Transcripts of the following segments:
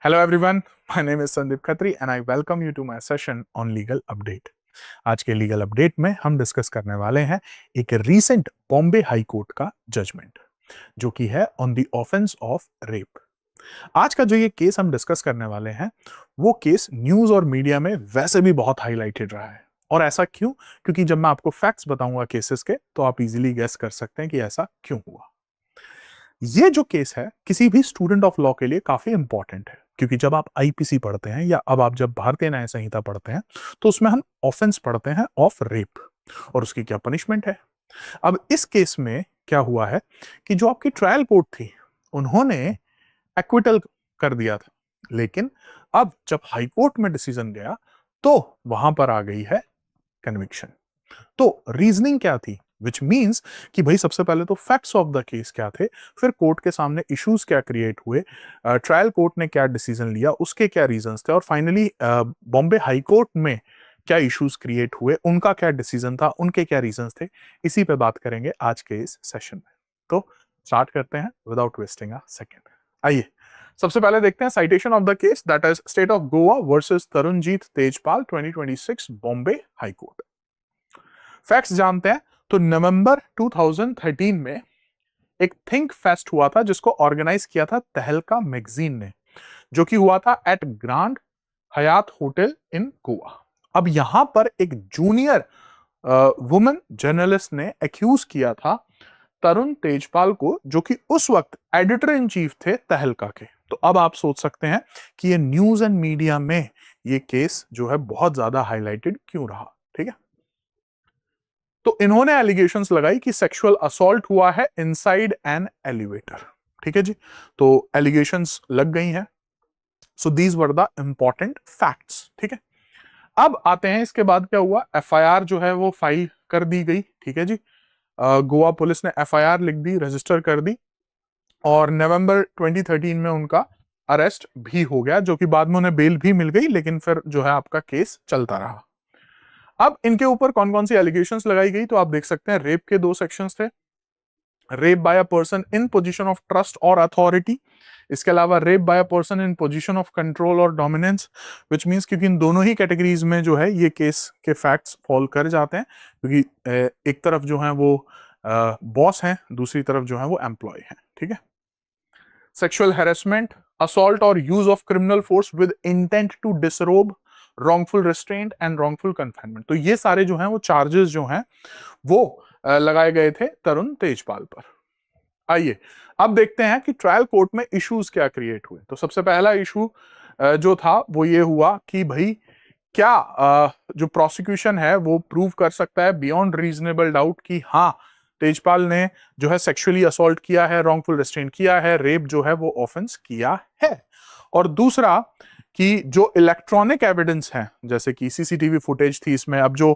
Hello everyone, my name is Sandeep Khatri and I welcome you to my session on legal update. आज के legal update में हम discuss करने वाले हैं एक रीसेंट बॉम्बे हाई कोर्ट का जजमेंट जो कि है on the offence of rape. आज का जो ये केस हम डिस्कस करने वाले हैं वो केस न्यूज और मीडिया में वैसे भी बहुत हाईलाइटेड रहा है। और ऐसा क्यों? क्योंकि जब मैं आपको फैक्ट्स बताऊंगा केसेस के तो आप इजीली गेस कर सकते हैं कि ऐसा क्यों हुआ। ये जो केस है किसी भी स्टूडेंट ऑफ लॉ के लिए काफी इंपॉर्टेंट है, क्योंकि जब आप आईपीसी पढ़ते हैं या अब आप जब भारतीय न्याय संहिता पढ़ते हैं तो उसमें हम ऑफेंस पढ़ते हैं ऑफ रेप और उसकी क्या पनिशमेंट है। अब इस केस में क्या हुआ है कि जो आपकी ट्रायल कोर्ट थी उन्होंने एक्विटल कर दिया था, लेकिन अब जब हाई कोर्ट में डिसीजन गया तो वहां पर आ गई है कन्विक्शन। तो रीजनिंग क्या थी, विच मीन्स कि भाई सबसे पहले तो फैक्ट्स ऑफ द केस क्या थे, फिर कोर्ट के सामने इश्यूज क्या क्रिएट हुए, ट्रायल कोर्ट ने क्या डिसीजन लिया, उसके क्या रीजंस थे, और फाइनली बॉम्बे हाई कोर्ट में क्या इश्यूज क्रिएट हुए, उनका क्या डिसीजन था, उनके क्या रीजंस थे। इसी पे बात करेंगे आज के इस सेशन में। तो स्टार्ट करते हैं विदाउट वेस्टिंग अ सेकेंड। आइए सबसे पहले देखते हैं citation of the case, that is state of Goa versus Tarunjeet Tejpal 2026 Bombay high court. Facts जानते हैं तो नवंबर 2013 में एक थिंक फेस्ट हुआ था जिसको ऑर्गेनाइज किया था तहलका मैगजीन ने, जो कि हुआ था at grand Hyatt hotel in Goa. अब यहां पर एक जूनियर वुमेन जर्नलिस्ट ने एक्यूज किया था तरुण तेजपाल को, जो कि उस वक्त एडिटर इन चीफ थे तहलका के। तो अब आप सोच सकते हैं कि ये न्यूज एंड मीडिया में ये केस जो है बहुत ज्यादा हाईलाइटेड क्यों रहा। ठीक है, तो इन्होंने एलिगेशंस लगाई कि सेक्सुअल असॉल्ट हुआ है इनसाइड एन एलिवेटर। ठीक है जी, तो एलिगेशंस लग गई हैं। So these were the important facts. ठीक है, अब आते हैं इसके बाद क्या हुआ। एफआईआर जो है वो फाइल कर दी गई। ठीक है जी, गोवा पुलिस ने एफआईआर लिख दी, रजिस्टर कर दी, और नवंबर 2013 में उनका अरेस्ट भी हो गया, जो कि बाद में उन्हें बेल भी मिल गई, लेकिन फिर जो है आपका केस चलता रहा। अब इनके ऊपर कौन कौन सी एलिगेशंस लगाई गई तो आप देख सकते हैं। रेप के 2 सेक्शंस थे, rape by a person in position of trust और अथॉरिटी। इसके अलावा rape by a person in position of control और डोमिनेंस, विच मींस क्योंकि इन दोनों ही कैटेगरीज में जो है ये केस के फैक्ट्स फॉल कर जाते हैं, क्योंकि एक तरफ जो है वो बॉस हैं, दूसरी तरफ जो है वो एम्प्लॉय हैं। ठीक है, सेक्सुअल हैरेसमेंट, असॉल्ट और use of criminal force with intent to disrobe, wrongful restraint and wrongful confinement. तो ये सारे जो हैं वो चार्जेस जो हैं वो लगाए गए थे तरुण तेजपाल पर। आइए अब देखते हैं कि ट्रायल कोर्ट में इश्यूज क्या क्रिएट हुए। तो सबसे पहला इशू जो था वो ये हुआ कि भाई क्या जो प्रोसिक्यूशन है वो प्रूव कर सकता है बियॉन्ड रीजनेबल डाउट कि हाँ तेजपाल ने जो है सेक्सुअली असॉल्ट किया है, रॉन्गफुल रिस्ट्रेंट किया है, रेप जो है वो ऑफेंस किया है। और दूसरा कि जो इलेक्ट्रॉनिक एविडेंस है, जैसे कि सीसीटीवी फुटेज थी इसमें, अब जो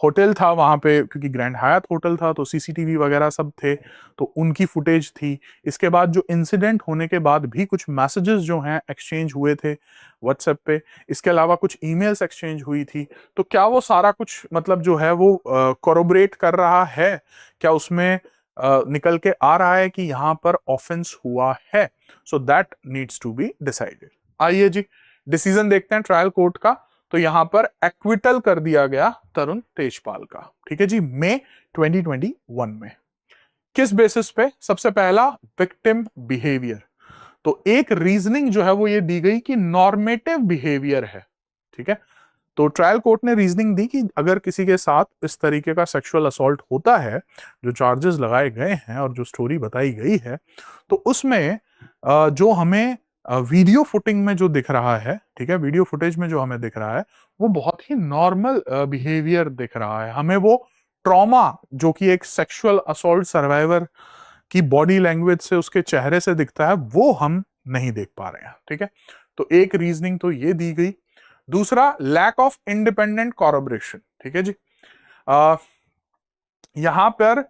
होटल था वहां पे, क्योंकि ग्रैंड हयात होटल था तो सीसीटीवी वगैरह सब थे, तो उनकी फुटेज थी। इसके बाद जो इंसिडेंट होने के बाद भी कुछ मैसेजेस जो हैं एक्सचेंज हुए थे व्हाट्सएप पे, इसके अलावा कुछ ईमेल्स एक्सचेंज हुई थी। तो क्या वो सारा कुछ मतलब जो है वो कोरोबरेट कर रहा है, क्या उसमें निकल के आ रहा है कि यहां पर ऑफेंस हुआ है। So that needs to be decided. आइए जी डिसीजन देखते हैं ट्रायल कोर्ट का। तो यहां पर एक्विटल कर दिया गया तरुण तेजपाल का। ठीक है जी, मई 2021 में। किस बेसिस पे? सबसे पहला विक्टिम बिहेवियर। तो एक रीजनिंग जो है वो ये दी गई कि नॉर्मेटिव बिहेवियर है। ठीक है, तो ट्रायल कोर्ट ने रीजनिंग दी कि अगर किसी के साथ इस तरीके का सेक्सुअल असॉल्ट होता है, जो चार्जेस लगाए गए हैं और जो स्टोरी बताई गई है, तो उसमें जो हमें वीडियो फुटिंग में जो दिख रहा है, ठीक है, वीडियो फुटेज में जो हमें दिख रहा है वो बहुत ही नॉर्मल बिहेवियर दिख रहा है। हमें वो ट्रॉमा जो कि एक सेक्सुअल असॉल्ट सर्वाइवर की बॉडी लैंग्वेज से, उसके चेहरे से दिखता है, वो हम नहीं देख पा रहे हैं। ठीक है, तो एक रीजनिंग तो ये दी गई। दूसरा लैक ऑफ इंडिपेंडेंट कॉरपोरेशन। ठीक है जी, यहां पर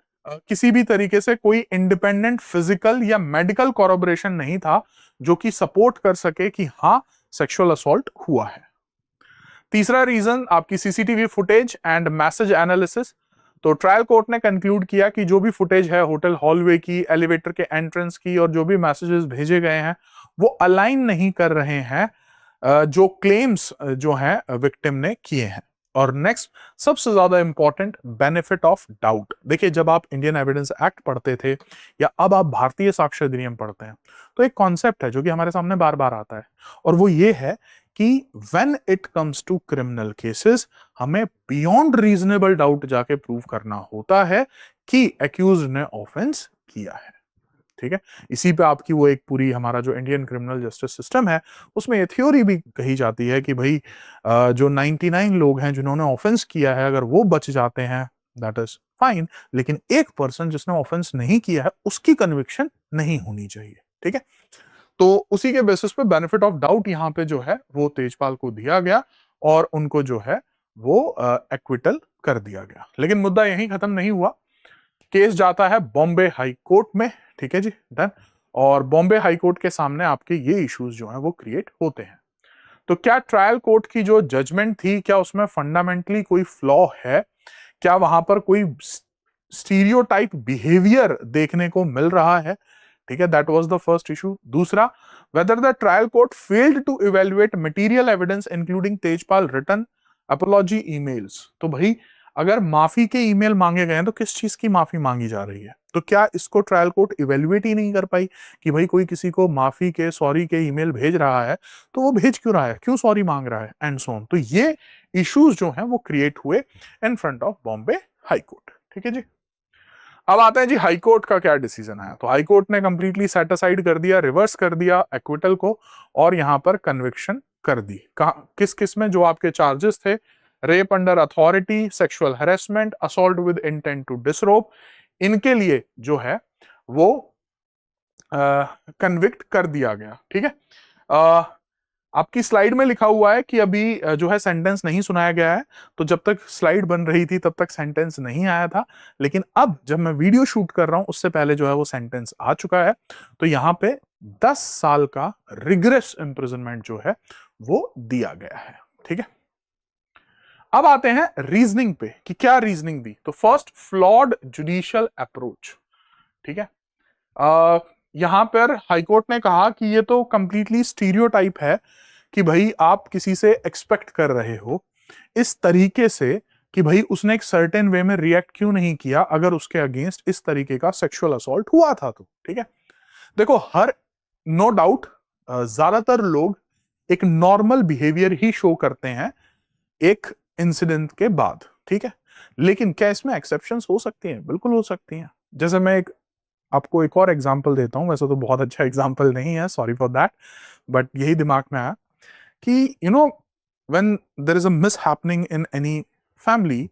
किसी भी तरीके से कोई इंडिपेंडेंट फिजिकल या मेडिकल कॉरपोरेशन नहीं था जो कि सपोर्ट कर सके कि हाँ सेक्सुअल असॉल्ट हुआ है। तीसरा रीजन आपकी CCTV footage and message analysis. तो ट्रायल कोर्ट ने कंक्लूड किया कि जो भी फुटेज है होटल हॉलवे की, एलिवेटर के एंट्रेंस की, और जो भी मैसेजेस भेजे गए हैं वो अलाइन नहीं कर रहे हैं जो क्लेम्स जो है विक्टिम ने किए हैं। और नेक्स्ट सबसे ज्यादा इंपॉर्टेंट, बेनिफिट ऑफ डाउट। देखिए, जब आप इंडियन एविडेंस एक्ट पढ़ते थे या अब आप भारतीय साक्ष्य अधिनियम पढ़ते हैं, तो एक कॉन्सेप्ट है जो कि हमारे सामने बार बार आता है, और वो ये है कि when it comes to criminal cases, हमें बियॉन्ड रीजनेबल डाउट जाके प्रूव करना होता है कि एक्यूज्ड ने ऑफेंस किया है। ठीक है, इसी पे आपकी वो एक पूरी हमारा जो इंडियन क्रिमिनल जस्टिस सिस्टम है, उसमें ये थ्योरी भी कही जाती है कि भाई जो 99 लोग हैं जिन्होंने ऑफेंस किया है, अगर वो बच जाते हैं दैट इज फाइन, लेकिन एक पर्सन जिसने ऑफेंस नहीं किया है उसकी कन्विक्शन नहीं होनी चाहिए। ठीक है, तो उसी के बेसिस पे बेनिफिट ऑफ डाउट यहाँ पे जो है वो तेजपाल को दिया गया और उनको जो है वो एक्विटल कर दिया गया। लेकिन मुद्दा यहीं खत्म नहीं हुआ, केस जाता है बॉम्बे हाई कोर्ट में। ठीक है जी, डन। और बॉम्बे हाई कोर्ट के सामने आपके ये इश्यूज जो हैं वो क्रिएट होते हैं। तो क्या ट्रायल कोर्ट की जो जजमेंट थी, क्या उसमें फंडामेंटली कोई फ्लॉ है? क्या वहां पर कोई स्टीरियोटाइप बिहेवियर देखने को मिल रहा है? ठीक है, that was the first issue. दूसरा, whether the trial court failed to evaluate material evidence including Tejpal written apology emails. तो भाई, अगर माफी के ईमेल मांगे गए हैं तो किस चीज की माफी मांगी जा रही है? तो क्या इसको ट्रायल कोर्ट इवेल्युएट ही नहीं कर पाई कि भाई कोई किसी को माफी के, सॉरी के ईमेल भेज रहा है तो वो भेज क्यों रहा है, क्यों सॉरी मांग रहा है, एंड सो ऑन। तो ये इश्यूज जो हैं वो क्रिएट हुए in front of Bombay high court. ठीक है जी, अब आते हैं जी हाई कोर्ट का क्या डिसीजन आया। तो हाई कोर्ट ने कंप्लीटली सेट असाइड कर दिया, रिवर्स कर दिया एक्विटल को, और यहां पर कन्विक्शन कर दी। किस किस में? जो आपके चार्जेस थे, rape under authority, sexual harassment, assault with intent to disrobe, इनके लिए जो है वो कन्विक्ट कर दिया गया। ठीक है, आपकी स्लाइड में लिखा हुआ है कि अभी जो है सेंटेंस नहीं सुनाया गया है, तो जब तक स्लाइड बन रही थी तब तक सेंटेंस नहीं आया था, लेकिन अब जब मैं वीडियो शूट कर रहा हूं उससे पहले जो है वो सेंटेंस आ चुका है। तो यहां पे 10 साल का रिग्रेस इंप्रिजनमेंट जो है वो दिया गया है। ठीक है, अब आते हैं रीजनिंग पे कि क्या रीजनिंग दी। तो फर्स्ट, फ्लॉड जुडिशियल अप्रोच। ठीक है, यहां पर हाईकोर्ट ने कहा कि ये तो कंप्लीटली स्टीरियोटाइप है कि भाई आप किसी से एक्सपेक्ट कर रहे हो इस तरीके से कि भाई उसने एक सर्टेन वे में रिएक्ट क्यों नहीं किया अगर उसके अगेंस्ट इस तरीके का सेक्सुअल असॉल्ट हुआ था तो। ठीक है, देखो, हर नो डाउट ज्यादातर लोग एक नॉर्मल बिहेवियर ही शो करते हैं एक इंसिडेंट के बाद। ठीक है, लेकिन क्या इसमें एक्सेप्शंस हो सकती हैं? बिल्कुल हो सकती हैं। जैसे मैं आपको एक और एग्जांपल देता हूं, वैसे तो बहुत अच्छा एग्जांपल नहीं है, सॉरी फॉर दैट, बट यही दिमाग में आया कि when there is a mishappening in any family,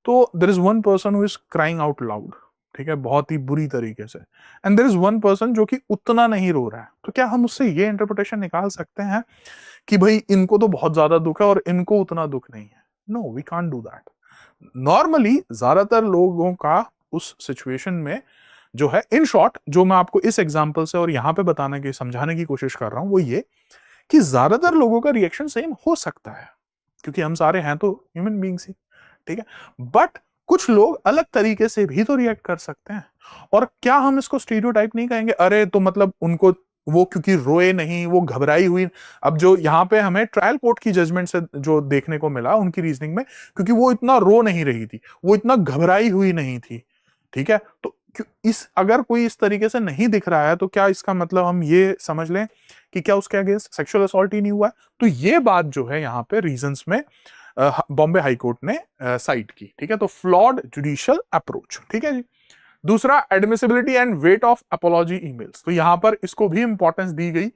तो there is one person who is crying out loud. ठीक है, बहुत ही बुरी तरीके से, and there is one person जो कि उतना नहीं रो रहा है। तो क्या हम उससे ये इंटरप्रिटेशन निकाल सकते हैं कि भाई इनको तो बहुत ज्यादा दुख है और इनको उतना दुख नहीं है? No, we can't do that. Normally ज्यादातर लोगों का उस सिचुएशन में जो है, इन शॉर्ट, जो मैं आपको इस एग्जांपल से और यहां पे बताने की, समझाने की कोशिश कर रहा हूं, वो ये कि ज्यादातर लोगों का रिएक्शन सेम हो सकता है क्योंकि हम सारे हैं तो ह्यूमन बीइंग्स ही। ठीक है, बट कुछ लोग अलग तरीके से भी तो रिएक्ट कर सकते हैं। और क्या हम इसको स्टीरियोटाइप नहीं कहेंगे? अरे तो मतलब उनको, वो क्योंकि रोए नहीं, वो घबराई हुई। अब जो यहाँ पे हमें ट्रायल कोर्ट की जजमेंट से जो देखने को मिला उनकी रीजनिंग में, क्योंकि वो इतना रो नहीं रही थी, वो इतना घबराई हुई नहीं थी। ठीक है, तो इस अगर कोई इस तरीके से नहीं दिख रहा है तो क्या इसका मतलब हम ये समझ लें कि क्या उसके अगेंस्ट सेक्सुअल असॉल्ट ही नहीं हुआ है? तो ये बात जो है यहाँ पे रीजंस में बॉम्बे हाई कोर्ट ने साइट की। ठीक है, तो फ्लॉड जुडिशियल अप्रोच। ठीक है जी। दूसरा, admissibility and weight of apology emails. तो यहां पर इसको भी इंपॉर्टेंस दी गई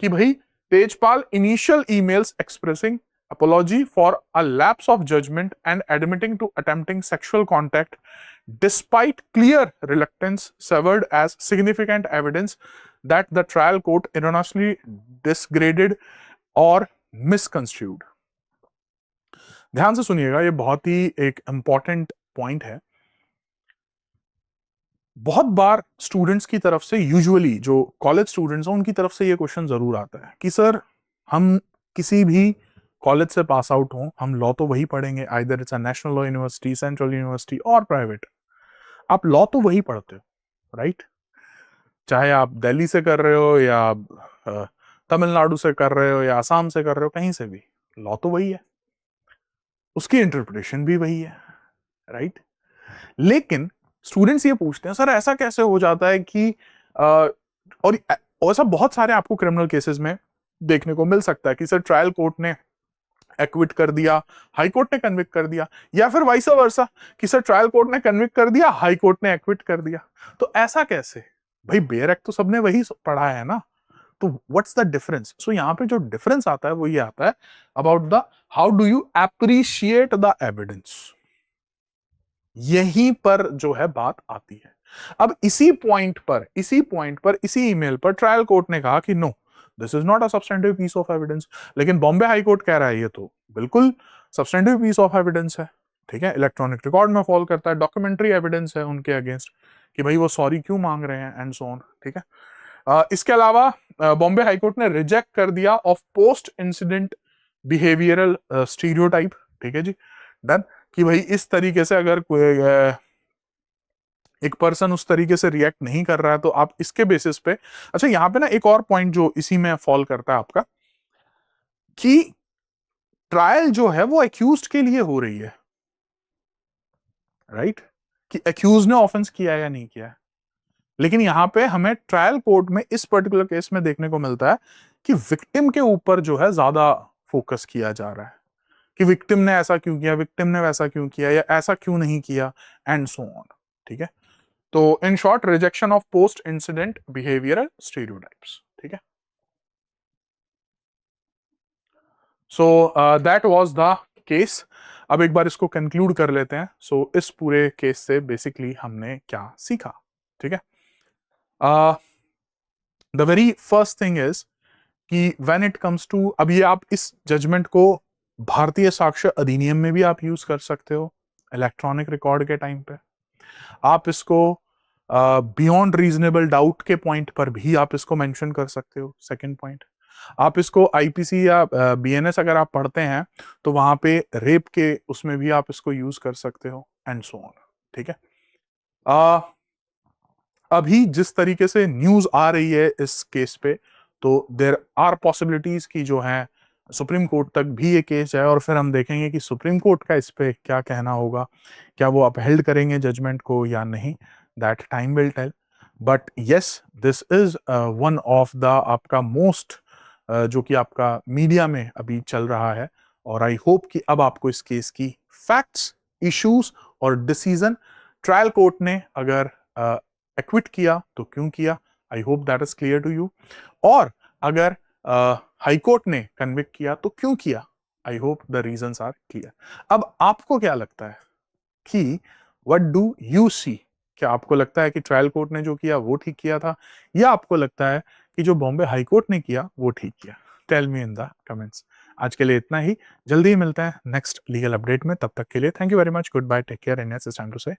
कि भाई Tejpal initial emails expressing apology for a lapse of judgment and admitting to attempting sexual contact despite clear reluctance severed as significant evidence that the trial court erroneously disgraded or misconstrued। ध्यान से सुनिएगा, ये बहुत ही एक important point है। बहुत बार students की तरफ से, यूजुअली जो कॉलेज स्टूडेंट्स हैं उनकी तरफ से ये क्वेश्चन जरूर आता है कि सर, हम किसी भी कॉलेज से पास आउट हों, हम लॉ तो वही पढ़ेंगे, either it's a national law university, central university और प्राइवेट। आप लॉ तो वही पढ़ते हो, राइट? चाहे आप दिल्ली से कर रहे हो या तमिलनाडु से कर रहे हो या असम से कर रहे हो, कहीं से भी लॉ तो वही है, उसकी इंटरप्रिटेशन भी वही है, राइट। लेकिन स्टूडेंट्स ये पूछते हैं सर ऐसा कैसे हो जाता है कि और ऐसा बहुत सारे आपको क्रिमिनल केसेस में देखने को मिल सकता है कि सर ट्रायल कोर्ट ने एक्विट कर दिया, हाई कोर्ट ने कन्विक्ट कर दिया, या फिर वाइस वर्सा कि सर ट्रायल कोर्ट ने कन्विक्ट कर दिया, हाई कोर्ट ने एक्विट कर दिया। तो ऐसा कैसे? भाई बेयर एक्ट तो सबने वही पढ़ा है ना, तो व्हाट्स द डिफरेंस? सो यहाँ पे जो डिफरेंस आता है वो ये आता है about the how do you appreciate the evidence. यहीं पर जो है बात आती है। अब इसी ईमेल पर ट्रायल कोर्ट ने कहा कि no, this is not a substantive piece of evidence. लेकिन बॉम्बे हाई कोर्ट कह रहा है ये तो बिल्कुल सब्सटेंटिव पीस ऑफ एविडेंस है, ठीक है, इलेक्ट्रॉनिक रिकॉर्ड में फॉल करता है, डॉक्यूमेंट्री एविडेंस है उनके अगेंस्ट कि भाई वो सॉरी क्यों मांग रहे हैं एंड सो ऑन, ठीक है। इसके अलावा बॉम्बे हाई कोर्ट ने रिजेक्ट कर दिया of post incident behavioural stereotype, ठीक है जी, डन, कि भाई इस तरीके से अगर कोई एक पर्सन उस तरीके से रिएक्ट नहीं कर रहा है तो आप इसके बेसिस पे। अच्छा यहां पे ना एक और पॉइंट जो इसी में फॉल करता है आपका, कि ट्रायल जो है वो एक्यूज्ड के लिए हो रही है, राइट, कि एक्यूज ने ऑफेंस किया है या नहीं किया है। लेकिन यहां पे हमें ट्रायल कोर्ट में इस पर्टिकुलर केस में देखने को मिलता है कि विक्टिम के ऊपर जो है ज्यादा फोकस किया जा रहा है, कि विक्टिम ने ऐसा क्यों किया, विक्टिम ने वैसा क्यों किया, या ऐसा क्यों नहीं किया एंड सो ऑन, ठीक है। तो in short rejection of post incident behavioural stereotypes, ठीक है। So that was the case. अब एक बार इसको कंक्लूड कर लेते हैं। सो इस पूरे केस से बेसिकली हमने क्या सीखा, ठीक है। The very first thing is कि व्हेन इट कम्स टू, अब ये आप इस जजमेंट को भारतीय साक्ष्य अधिनियम में भी आप यूज कर सकते हो इलेक्ट्रॉनिक रिकॉर्ड के टाइम पे। आप इसको बियॉन्ड रीजनेबल डाउट के पॉइंट पर भी आप इसको मेंशन कर सकते हो, सेकंड पॉइंट। आप इसको आईपीसी या बीएनएस अगर आप पढ़ते हैं तो वहां पे रेप के उसमें भी आप इसको यूज कर सकते हो एंड सो ऑन, ठीक है। आ, अभी जिस तरीके से न्यूज आ रही है इस केस पे, तो देर आर पॉसिबिलिटीज की जो है सुप्रीम कोर्ट तक भी ये केस जाए, और फिर हम देखेंगे कि सुप्रीम कोर्ट का इस पे क्या कहना होगा, क्या वो अपहेल्ड करेंगे जजमेंट को या नहीं, that time will tell. But yes, this is one of the आपका मोस्ट जो कि आपका मीडिया में अभी चल रहा है, और आई होप कि अब आपको इस केस की फैक्ट्स, इश्यूज और डिसीजन, ट्रायल कोर्ट ने अगर एक्विट किया तो क्यों किया, I hope that is clear to you, और अगर हाई कोर्ट ने कन्विक्ट किया तो क्यों किया, I hope the reasons are clear. अब आपको क्या लगता है कि व्हाट डू यू सी? क्या आपको लगता है कि ट्रायल कोर्ट ने जो किया वो ठीक किया था, या आपको लगता है कि जो बॉम्बे हाई कोर्ट ने किया वो ठीक किया? Tell me in the comments. आज के लिए इतना ही, जल्दी ही मिलते हैं नेक्स्ट लीगल अपडेट में। तब तक के लिए thank you very much, good bye, take care and it's time to से